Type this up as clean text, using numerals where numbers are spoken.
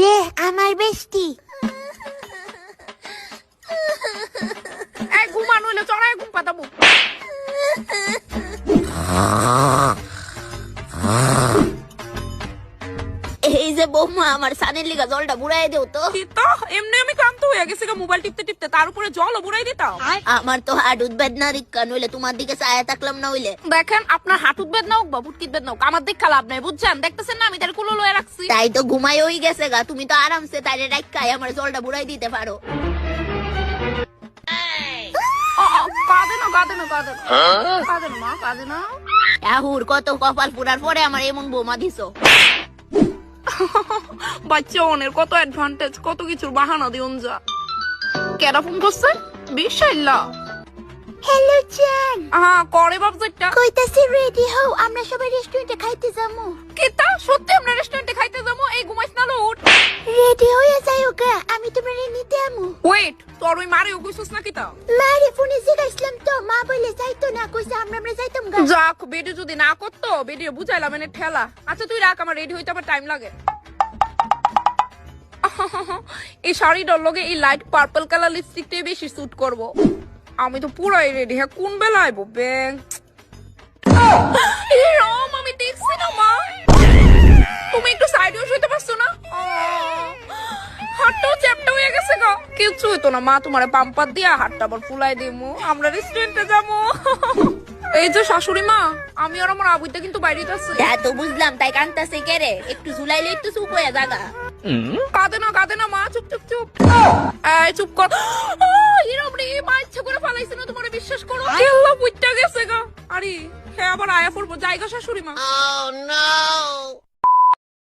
লে আমার বেস্টি এই ঘুমানো হইলে চড়াই ঘুম পাতাবো। এই যে বৌমা আমার সানের লিগা জলটা বুড়াই দেও তো। তো এমনি আমি ক্লান্ত হয়ে গেছি মোবাইল টিপতে টিপতে, তার উপরে জলও বুড়াই দিতাম। আমার তো হাড়ুদ বেদনা দিক্কা, নইলে তোমার দিকে ছায়া থাকলাম না হইলে। দেখেন আপনার হাঁটুত বেদ নাও বা বুটকিত বেদ নাও, আমার দেখা লাভ নাই বুঝছেন। দেখতেছেন না আমি তার কুলো লয়ে রাখছি। তাই তো ঘুমাই হয়ে গেছে গা, তুমি তো আরামসে তাইরে রাখাই আমার জলটা বুড়াই দিতে পারো। কাঁদে না কাঁদে না কাঁদে না কাঁদে না মা, কাঁদে না। আহুর কত কপাল পুরার পরে আমার এমন বৌমা দিছো। বাচ্চা অনের কত অ্যাডভান্টেজ, কত কিছুর বাহানা দিউন যা। কেডা ফোন করছে? বিশাল্লা। হ্যালো জান। করে বাবজেটটা কইতাছি রেডি হও, আমরা সবাই রেস্টুরেন্টে খাইতে যামু। কিতা সত্যি আমরা রেস্টুরেন্টে খাইতে যাবো? এই ঘুমাইছ না লো, উঠ। রেডি হয়ে যাইও গা, আমি তোমারে নিতে আমু। ওয়েট, তোর ওই মারেও কইছস না কিতা? মারে ফোনে জিগাইছিলাম তো, মা বলে যাইতো না, কইছে আমরা যাইতাম গা। যাক, বেডি যদি না করতো, বেডি বুঝাইলাম এনে ঠেলা। আচ্ছা তুই রাখ, আমার রেডি হইতে আমার টাইম লাগে। এই শাড়িটার লগে এই লাইট পার্পল কালার লিপস্টিকটাই বেশি স্যুট করব। আমি তো পুরাই রেডি। হ্যাঁ কোন বেলা আইবো ব্যাং? আমি দেখছি না মা, তুমি একটু সাইডে শুইতে পারছো না? হাতটাও চ্যাপটা হয়ে গেছে গো। কিচ্ছু হইতো না মা, তোমার পাম্পার দিয়া হাতটা আবার ফুলাই দিমু, আমরা রেস্টুরেন্টে যাবো। এই যে শাশুড়ি মা, আমি আর আমার আবুইটা কিন্তু বাইরে আছি। তা তো বুঝলাম, তাই কান্তাছে কে রে? একটু ঝুলাইলে একটু চুপ হয়ে জাগা। কাঁদে না মা, চুপ চুপ চুপ। এই চুপ কর। এরম রে মা ইচ্ছা করে ফালাইছে না, তোমার বিশ্বাস করো। আল্লাহ বুইটা গেছে গা। আরে হ্যাঁ আবার আয়া পড়বো জায়গা শাশুড়ি মা। Oh no!